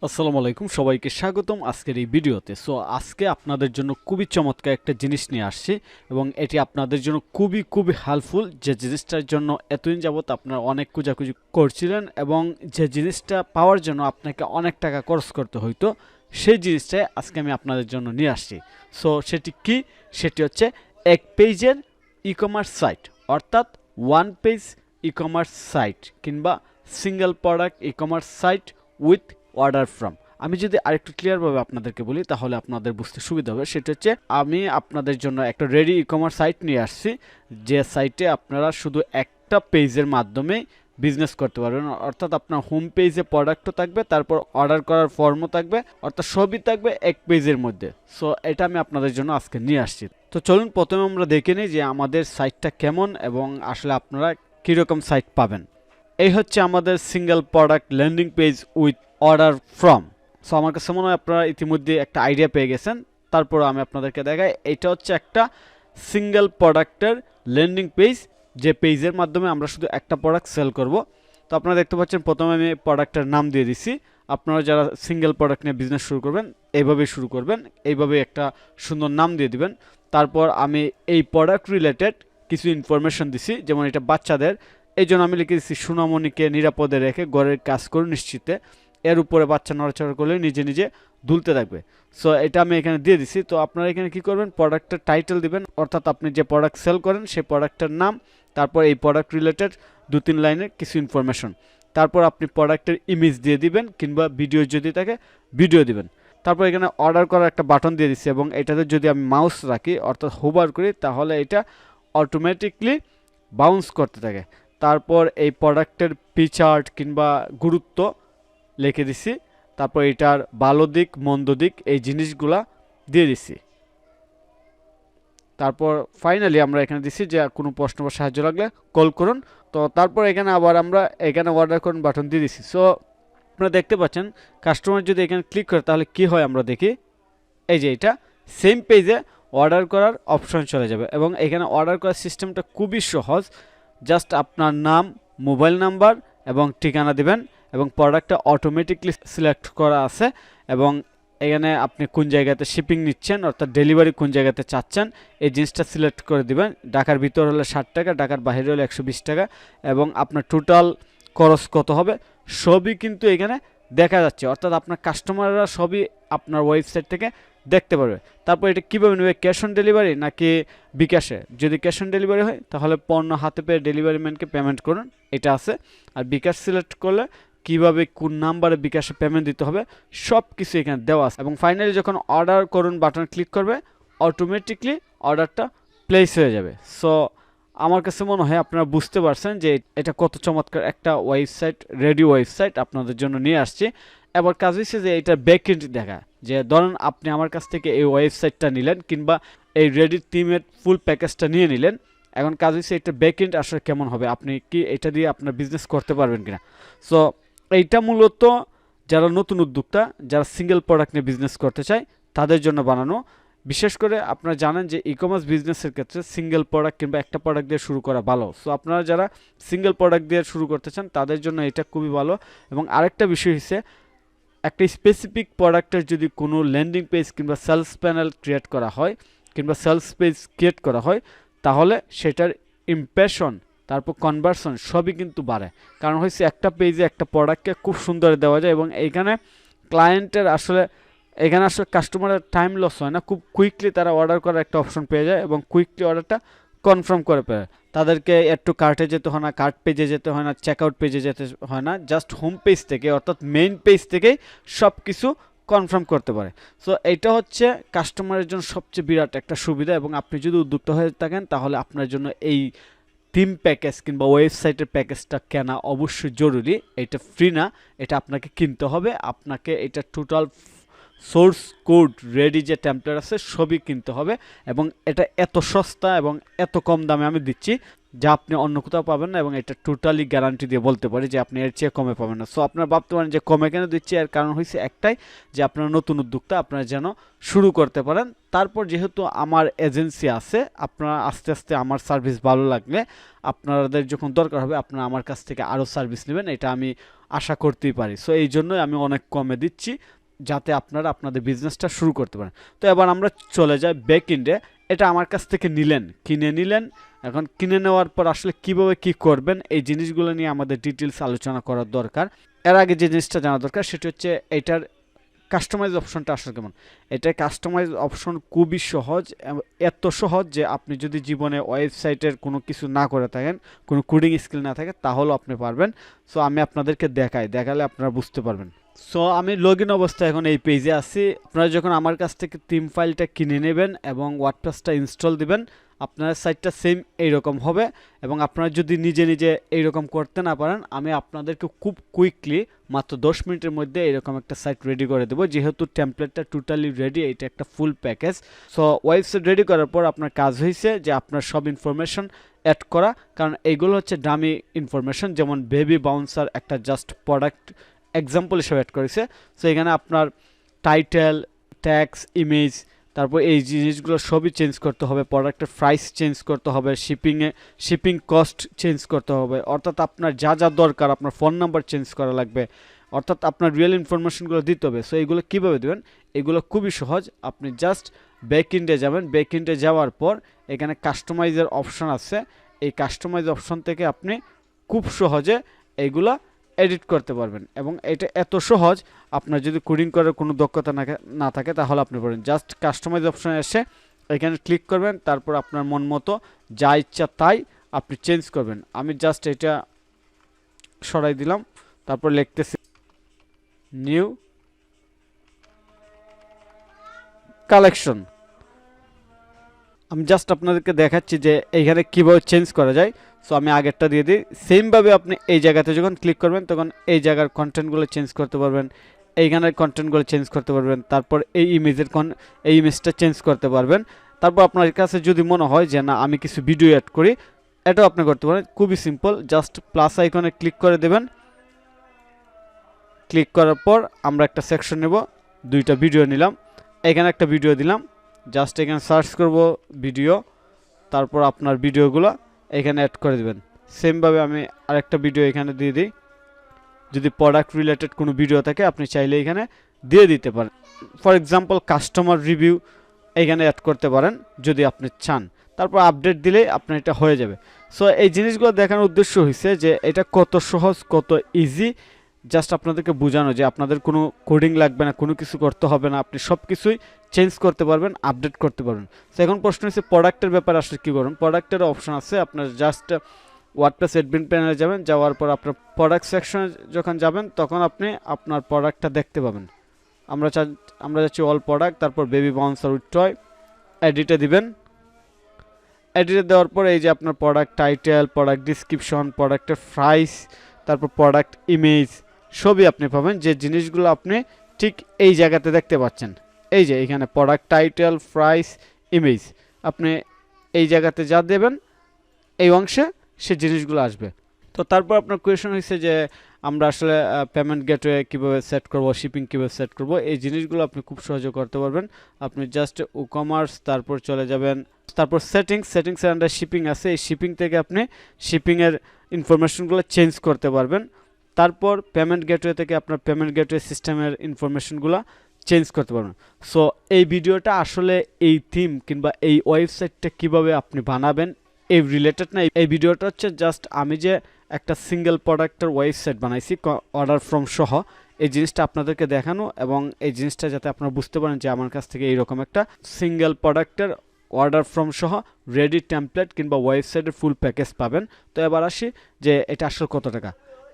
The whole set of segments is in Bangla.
আসসালামু আলাইকুম, সবাইকে স্বাগতম আজকের এই ভিডিওতে। সো আজকে আপনাদের জন্য খুবই চমৎকার একটা জিনিস নিয়ে আসছি এবং এটি আপনাদের জন্য খুবই হেল্পফুল। যে জিনিসটার জন্য এতদিন যাবত আপনারা অনেক খোঁজাখুঁজি করছিলেন এবং যে জিনিসটা পাওয়ার জন্য আপনাকে অনেক টাকা খরচ করতে হইতো, সেই জিনিসটাই আজকে আমি আপনাদের জন্য নিয়ে আসছি। সো সেটি কি? সেটি হচ্ছে এক পেজের ই কমার্স সাইট, অর্থাৎ one page e commerce site কিংবা single product e commerce site with order form. আমি যদি আরেকটু ক্লিয়ারভাবে আপনাদেরকে বলি তাহলে আপনাদের বুঝতে সুবিধা হবে। সেটা হচ্ছে আমি আপনাদের জন্য একটা রেডি ই কমার্স সাইট নিয়ে আসছি, যে সাইটে আপনারা শুধু একটা পেজের মাধ্যমে বিজনেস করতে পারবেন। অর্থাৎ আপনার হোম পেজে প্রোডাক্টও থাকবে, তারপর অর্ডার করার ফর্মও থাকবে, অর্থাৎ সবই থাকবে এক পেজের মধ্যে। সো এটা আমি আপনাদের জন্য আজকে নিয়ে আসছি। তো চলুন প্রথমে আমরা দেখে নিই যে আমাদের সাইটটা কেমন এবং আসলে আপনারা কীরকম সাইট পাবেন। এই হচ্ছে আমাদের single product landing page with order from. So আমার কাছে মনে হয় আপনারা ইতিমধ্যে একটা আইডিয়া পেয়ে গেছেন। তারপর আমি আপনাদেরকে দেখাই, এটা হচ্ছে একটা সিঙ্গেল প্রোডাক্টের ল্যান্ডিং পেজ, যে পেজের মাধ্যমে আমরা শুধু একটা প্রোডাক্ট সেল করব। তো আপনারা দেখতে পাচ্ছেন প্রথমে আমি প্রোডাক্টের নাম দিয়ে দিছি। আপনারা যারা সিঙ্গেল প্রোডাক্ট নিয়ে বিজনেস শুরু করবেন এইভাবেই শুরু করবেন, এইভাবে একটা সুন্দর নাম দিয়ে দিবেন। তারপর আমি এই প্রোডাক্ট রিলেটেড কিছু ইনফরমেশন দিছি, যেমন এটা বাচ্চাদের, এই জন্য আমি লিখে দিচ্ছি সোনামণিকে নিরাপদে রেখে ঘরের কাজ করুন নিশ্চিতে। এর উপরে বাচ্চা নড়াচড়া করলে নিজে নিজে দুলতে থাকবে। সো এটা আমি এখানে দিয়ে দিছি। তো আপনারা এখানে কি করবেন, প্রোডাক্টের টাইটেল দিবেন, অর্থাৎ আপনি যে প্রোডাক্ট সেল করেন সেই প্রোডাক্টের নাম, তারপর এই প্রোডাক্ট রিলেটেড 2-3 লাইনের কিছু ইনফরমেশন। তারপর আপনি প্রোডাক্টের ইমেজ দিয়ে দিবেন, কিংবা ভিডিও যদি থাকে ভিডিও দিবেন। তারপর এখানে অর্ডার করার একটা বাটন দিয়ে দিচ্ছি এবং এটাতে যদি আমি মাউস রাখি অর্থাৎ হোভার করি তাহলে এটা অটোমেটিকলি বাউন্স করতে থাকে। তারপর এই প্রোডাক্টের ফিচার্ট কিংবা গুরুত্ব লিখে দিছি। তারপর এটার ভালো দিক মন্দ দিক এই জিনিসগুলা দিয়ে দিছি। তারপর ফাইনালি আমরা এখানে দিছি যে কোনো প্রশ্ন বা সাহায্য লাগলে কল করুন। তো তারপর এখানে আবার আমরা এখানে অর্ডার করুন বাটন দিয়ে দিছি। সো আপনারা দেখতে পাচ্ছেন কাস্টমার যদি এখানে ক্লিক করে তাহলে কি হয় আমরা দেখি, এই যে এটা সেম পেজে অর্ডার করার অপশন চলে যাবে এবং এখানে অর্ডার করার সিস্টেমটা খুবই সহজ। জাস্ট আপনার নাম, মোবাইল নাম্বার এবং ঠিকানা দিবেন এবং প্রোডাক্টটা অটোমেটিকলি সিলেক্ট করা আছে এবং এখানে আপনি কোন জায়গাতে শিপিং নিচ্ছেন অর্থাৎ ডেলিভারি কোন জায়গাতে চাচ্ছেন এই জিনিসটা সিলেক্ট করে দিবেন। ঢাকার ভিতর হলে 60 টাকা, ঢাকার বাইরে হলে 120 টাকা এবং আপনার টোটাল খরচ কত হবে সবই কিন্তু এখানে দেখা যাচ্ছে, অর্থাৎ আপনার কাস্টমাররা সবই আপনার ওয়েবসাইট থেকে দেখতে পারবে। তারপর এটা কীভাবে নেবে, ক্যাশ অন ডেলিভারি নাকি বিকাশে? যদি ক্যাশ অন ডেলিভারি হয় তাহলে পণ্য হাতে পেয়ে ডেলিভারি ম্যানকে পেমেন্ট করুন, এটা আছে। আর বিকাশ সিলেক্ট করলে কিভাবে কোন নাম্বারে বিকাশে পেমেন্ট দিতে হবে সব কিছু এখানে দেওয়া আছে। এবং ফাইনালি যখন অর্ডার করুন বাটন ক্লিক করবে অটোমেটিকলি অর্ডারটা প্লেস হয়ে যাবে। সো আমার কাছে মনে হয় আপনারা বুঝতে পারছেন যে এটা কত চমৎকার একটা ওয়েবসাইট, রেডি ওয়েবসাইট আপনাদের জন্য নিয়ে আসছে। এবার কাজ হচ্ছে যে এটা ব্যাকএন্ড দেখা, যে ধরুন আপনি আমার কাছ থেকে এই ওয়েবসাইটটা নিলেন কিংবা এই রেডি টিমের ফুল প্যাকেজটা নিয়ে নিলেন। এখন কাজ হচ্ছে এটা ব্যাকএন্ড আসলে কেমন হবে, আপনি কি এটা দিয়ে আপনার বিজনেস করতে পারবেন কিনা। সো এইটা মূলত যারা নতুন উদ্যোক্তা, যারা সিঙ্গেল প্রোডাক্ট নিয়ে বিজনেস করতে চায় তাদের জন্য বানানো। বিশেষ করে আপনারা জানেন যে ই কমার্স বিজনেসের ক্ষেত্রে সিঙ্গেল প্রোডাক্ট কিংবা একটা প্রোডাক্ট দিয়ে শুরু করা ভালো। সো আপনারা যারা সিঙ্গেল প্রোডাক্ট দিয়ে শুরু করতে চান তাদের জন্য এটা খুবই ভালো। এবং আরেকটা বিষয় হচ্ছে একটা স্পেসিফিক প্রোডাক্টের যদি কোনো ল্যান্ডিং পেজ কিংবা সেলস প্যানেল ক্রিয়েট করা হয় কিংবা সেলস পেজ ক্রিয়েট করা হয় তাহলে সেটার ইমপ্রেশন তারপর কনভার্সন সবই কিন্তু বাড়ে। কারণ হচ্ছে একটা পেজে একটা প্রোডাক্টকে খুব সুন্দর দেওয়া যায় এবং এইখানে ক্লায়েন্টের আসলে এখানে আসলে কাস্টমারের টাইম লস হয় না, খুব কুইকলি তারা অর্ডার করার একটা অপশন পেয়ে যায় এবং কুইকলি অর্ডারটা কনফার্ম করে পেয়ে। তাদেরকে একটু কার্টে যেতে হয় না, কার্ট পেজে যেতে হয় না, চেকআউট পেজে যেতে হয় না, জাস্ট হোম পেজ থেকে অর্থাৎ মেইন পেজ থেকেই সব কিছু কনফার্ম করতে পারে। সো এইটা হচ্ছে কাস্টমারের জন্য সবচেয়ে বিরাট একটা সুবিধা এবং আপনি যদি উদ্যোক্তা হয়ে থাকেন তাহলে আপনার জন্য এই থিম প্যাকেজ কিংবা ওয়েবসাইটের প্যাকেজটা কেনা অবশ্যই জরুরি। এটা ফ্রি না, এটা আপনাকে কিনতে হবে। আপনাকে এটা টোটাল সোর্স কোড রেডি যে টেমপ্লেট আছে সবই কিনতে হবে এবং এটা এত সস্তা এবং এত কম দামে আমি দিচ্ছি যা আপনি অন্য কোথাও পাবেন না এবং এটা টোটালি গ্যারান্টি দিয়ে বলতে পারি যে আপনি এর চেয়ে কমে পাবেন না। সো আপনারা ভাবতে পারেন যে কমে কেন দিচ্ছি, এর কারণ হচ্ছে একটাই যে আপনারা নতুন উদ্যোক্তা, আপনারা যেন শুরু করতে পারেন। তারপর যেহেতু আমার এজেন্সি আছে, আপনারা আস্তে আস্তে আমার সার্ভিস ভালো লাগলে আপনাদের যখন দরকার হবে আপনারা আমার কাছ থেকে আরও সার্ভিস নেবেন, এটা আমি আশা করতেই পারি। সো এই জন্যই আমি অনেক কমে দিচ্ছি, যাতে আপনারা আপনাদের বিজনেসটা শুরু করতে পারেন। তো এবার আমরা চলে যাই ব্যাক এন্ডে। এটা আমার কাছ থেকে কিনে নিলেন। এখন কিনে নেওয়ার পর আসলে কিভাবে কি করবেন, এই জিনিসগুলো নিয়ে আমাদের ডিটেলস আলোচনা করার দরকার। এর আগে যে জিনিসটা জানা দরকার সেটা হচ্ছে এটার কাস্টমাইজ অপশনটা আসলে কেমন। এটা কাস্টমাইজ অপশন খুবই সহজ, এত সহজ যে আপনি যদি জীবনে ওয়েবসাইটের কোনো কিছু না করে থাকেন, কোনো কোডিং স্কিল না থাকে, তাহলেও আপনি পারবেন। সো আমি আপনাদেরকে দেখালে আপনারা বুঝতে পারবেন। সো আমি লগ ইন অবস্থায় এখন এই পেজে আছি। আপনারা যখন আমার কাছ থেকে থিম ফাইলটা কিনে নেবেন এবং ওয়ার্ডপ্রেসটা ইনস্টল দিবেন, আপনার সাইটটা সেম এইরকম হবে। এবং আপনারা যদি নিজে এইরকম করতে না পারেন, আমি আপনাদেরকে খুব কুইকলি মাত্র 10 মিনিটের মধ্যে এরকম একটা সাইট রেডি করে দেবো। যেহেতু টেমপ্লেটটা টোটালি রেডি, এটা একটা full package. So website ready করার পর আপনার কাজ হয়েছে যে আপনার সব ইনফরমেশন অ্যাড করা, কারণ এইগুলো হচ্ছে ডামি ইনফরমেশন। যেমন বেবি বাউন্সার একটা জাস্ট প্রোডাক্ট এক্সাম্পল হিসেবে অ্যাড করেছে। সো এখানে আপনার টাইটেল, ট্যাক্স, ইমেজ, তারপর এই জিনিসগুলো সবই চেঞ্জ করতে হবে। প্রোডাক্টের প্রাইস চেঞ্জ করতে হবে, শিপিং কস্ট চেঞ্জ করতে হবে। অর্থাৎ আপনার যা দরকার, আপনার ফোন নাম্বার চেঞ্জ করা লাগবে, অর্থাৎ আপনার রিয়েল ইনফরমেশনগুলো দিতে হবে। সো এইগুলো কীভাবে দেবেন, এগুলো খুবই সহজ। আপনি জাস্ট ব্যাক এন্ডে যাবেন। ব্যাক এন্ডে যাওয়ার পর এখানে কাস্টমাইজের অপশন আছে। এই কাস্টমাইজ অপশন থেকে আপনি খুব সহজে এইগুলা এডিট করতে পারবেন। এবং এটা এত সহজ, আপনার যদি কোডিং করার কোনো দক্ষতা না থাকে তাহলে আপনি পারেন। জাস্ট কাস্টমাইজ অপশনে এসে এখানে ক্লিক করবেন, তারপর আপনার মন মতো যা ইচ্ছা তাই আপনি চেঞ্জ করবেন। আমি জাস্ট এটা সরাই দিলাম, তারপর লিখতেছি নিউ কালেকশন। আমি জাস্ট আপনাদেরকে দেখাচ্ছি যে এইখানে কীভাবে চেঞ্জ করা যায়। সো আমি আগেরটা দিয়ে দিই। সেমভাবে আপনি এই জায়গাতে যখন ক্লিক করবেন তখন এই জায়গার কন্টেন্টগুলো চেঞ্জ করতে পারবেন, এইখানের কন্টেন্টগুলো চেঞ্জ করতে পারবেন, তারপর এই ইমেজটা চেঞ্জ করতে পারবেন। তারপর আপনার কাছে যদি মনে হয় যে না আমি কিছু ভিডিও অ্যাড করি, এটাও আপনি করতে পারেন। খুবই সিম্পল, জাস্ট প্লাস আইকনে ক্লিক করে দেবেন। ক্লিক করার পর আমরা একটা সেকশন নেব, 2টা ভিডিও নিলাম, এখানে একটা ভিডিও দিলাম। জাস্ট এখানে সার্চ করব ভিডিও, তারপর আপনার ভিডিওগুলো এখানে অ্যাড করে দেবেন। সেমভাবে আমি আরেকটা ভিডিও এখানে দিয়ে দিই। যদি প্রোডাক্ট রিলেটেড কোনো ভিডিও থাকে আপনি চাইলে এখানে দিয়ে দিতে পারেন। ফর এক্সাম্পল কাস্টমার রিভিউ এখানে অ্যাড করতে পারেন যদি আপনি চান। তারপর আপডেট দিলেই আপনার এটা হয়ে যাবে। সো এই জিনিসগুলো দেখানোর উদ্দেশ্য হয়েছে যে এটা কত সহজ, কত ইজি। জাস্ট আপনাদেরকে বোঝানো যে আপনাদের কোনো কোডিং লাগবে না, কোনো কিছু করতে হবে না, আপনি সব কিছুই চেঞ্জ করতে পারবেন, আপডেট করতে পারবেন। সো এখন প্রশ্ন হচ্ছে প্রোডাক্টের ব্যাপারে আসলে কী করুন। প্রোডাক্টের অপশন আছে, আপনার জাস্ট ওয়ার্ডপ্রেস অ্যাডমিন প্যানেলে যাবেন। যাওয়ার পর আপনার প্রোডাক্ট সেকশনে যখন যাবেন তখন আপনি আপনার প্রোডাক্টটা দেখতে পাবেন। আমরা যাচ্ছি অল প্রোডাক্ট, তারপর বেবি বাউন্সার উইথ টয়, এডিটে দিবেন। এডিটে দেওয়ার পর এই যে আপনার প্রোডাক্ট টাইটেল, প্রোডাক্ট ডিসক্রিপশন, প্রোডাক্টের প্রাইস, তারপর প্রোডাক্ট ইমেজ সবই আপনি পাবেন। যে জিনিসগুলো আপনি ঠিক এই জায়গাতে দেখতে পাচ্ছেন, এই যে এখানে প্রোডাক্ট টাইটেল, প্রাইস, ইমেজ, আপনি এই জায়গাতে যা দেবেন এই অংশে সে জিনিসগুলো আসবে। তো তারপর আপনার কোয়েশন হয়েছে যে আমরা আসলে পেমেন্ট গেটওয়ে কীভাবে সেট করব, শিপিং কীভাবে সেট করব। এই জিনিসগুলো আপনি খুব সহজে করতে পারবেন। আপনি জাস্ট Ecommerce, তারপর চলে যাবেন, তারপর সেটিংসের আন্ডার শিপিং আছে। এই শিপিং থেকে আপনি শিপিংয়ের ইনফরমেশনগুলো চেঞ্জ করতে পারবেন। তারপর পেমেন্ট গেটওয়ে থেকে আপনার পেমেন্ট গেটওয়ে সিস্টেমের ইনফরমেশনগুলো চেঞ্জ করতে পারবেন। সো এই ভিডিওটা আসলে এই থিম কিংবা এই ওয়েবসাইটটা কিভাবে আপনি বানাবেন এই রিলেটেড না। এই ভিডিওটা হচ্ছে জাস্ট আমি যে একটা সিঙ্গেল প্রোডাক্টের ওয়েবসাইট বানাইছি অর্ডার ফর্ম সহ, এই জিনিসটা আপনাদেরকে দেখানো এবং এই জিনিসটা যাতে আপনারা বুঝতে পারেন যে আমার কাছ থেকে এইরকম একটা সিঙ্গেল প্রোডাক্টের অর্ডার ফর্ম সহ রেডি টেমপ্লেট কিংবা ওয়েবসাইটের ফুল প্যাকেজ পাবেন। তো এবার আসি যে এটা আসলে কত টাকা।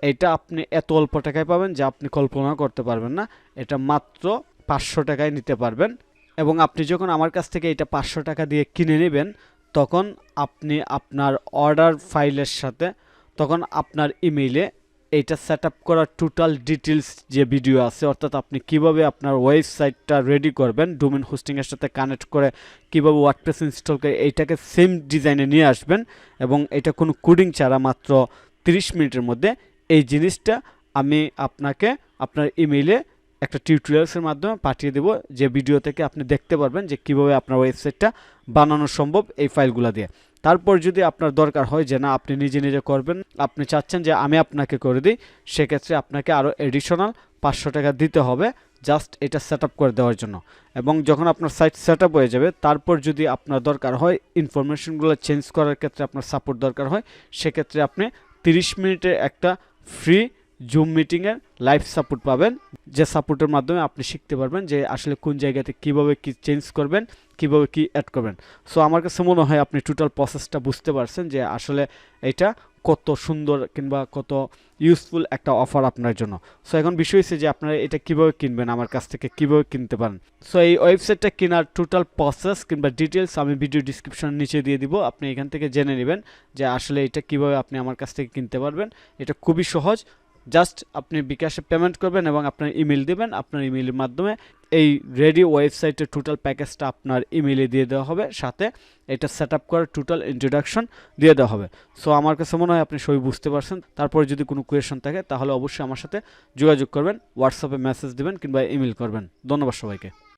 এটা আপনি এত অল্প টাকায় পাবেন যা আপনি কল্পনা করতে পারবেন না। এটা মাত্র 500 টাকায় নিতে পারবেন। এবং আপনি যখন আমার কাছ থেকে এটা 500 টাকা দিয়ে কিনে নেবেন তখন আপনি আপনার অর্ডার ফাইলের সাথে, তখন আপনার ইমেইলে এইটা সেট আপ করার টোটাল ডিটেলস যে ভিডিও আছে, অর্থাৎ আপনি কিভাবে আপনার ওয়েবসাইটটা রেডি করবেন, ডোমেন হোস্টিংয়ের সাথে কানেক্ট করে কিভাবে ওয়ার্ডপ্রেস ইনস্টল করে এইটাকে সেম ডিজাইনে নিয়ে আসবেন এবং এটা কোনো কোডিং ছাড়া মাত্র 30 মিনিটের মধ্যে এই জিনিসটা আমি আপনাকে আপনার ইমেইলে একটা টিউটোরিয়ালসের মাধ্যমে পাঠিয়ে দেব, যে ভিডিও থেকে আপনি দেখতে পারবেন যে কিভাবে আপনার ওয়েবসাইটটা বানানো সম্ভব এই ফাইলগুলো দিয়ে। তারপর যদি আপনার দরকার হয় যে না আপনি নিজে নিজে করবেন, আপনি চাচ্ছেন যে আমি আপনাকে করে দিই, সেক্ষেত্রে আপনাকে আরও এডিশনাল 500 টাকা দিতে হবে জাস্ট এটা সেট আপ করে দেওয়ার জন্য। এবং যখন আপনার সাইট সেট আপ হয়ে যাবে, তারপর যদি আপনার দরকার হয় ইনফরমেশনগুলো চেঞ্জ করার ক্ষেত্রে আপনার সাপোর্ট দরকার হয়, সেক্ষেত্রে আপনি 30 মিনিটের একটা ফ্রি জুম মিটিংয়ের লাইভ সাপোর্ট পাবেন, যে সাপোর্টের মাধ্যমে আপনি শিখতে পারবেন যে আসলে কোন জায়গাতে কিভাবে কি চেঞ্জ করবেন, কিভাবে কি অ্যাড করবেন। সো আমার কাছে মনে হয় আপনি টোটাল প্রসেসটা বুঝতে পারছেন যে আসলে এটা কত সুন্দর কিংবা কত ইউজফুল একটা অফার আপনার জন্য। সো এখন বিষয় হচ্ছে যে আপনারা এটা কিভাবে কিনবেন, আমার কাছ থেকে কিভাবে কিনতে পারেন। সো এই ওয়েবসাইটটা কেনার টোটাল প্রসেস কিংবা ডিটেলস আমি ভিডিও ডিসক্রিপশনের নিচে দিয়ে দিব, আপনি এখান থেকে জেনে নেবেন যে আসলে এটা কিভাবে আপনি আমার কাছ থেকে কিনতে পারবেন। এটা খুবই সহজ, জাস্ট আপনি বিকাশে পেমেন্ট করবেন এবং আপনার ইমেল দেবেন, আপনার ইমেলের মাধ্যমে এই রেডি ওয়েবসাইটের টোটাল প্যাকেজটা আপনার ইমেলে দিয়ে দেওয়া হবে, সাথে এটা সেট আপ করার টোটাল ইন্ট্রোডাকশন দিয়ে দেওয়া হবে। সো আমার কাছে মনে হয় আপনি সবই বুঝতে পারছেন। তারপরে যদি কোনো কোয়েশন থাকে তাহলে অবশ্যই আমার সাথে যোগাযোগ করবেন, হোয়াটসঅ্যাপে মেসেজ দেবেন কিংবা ইমেল করবেন। ধন্যবাদ সবাইকে।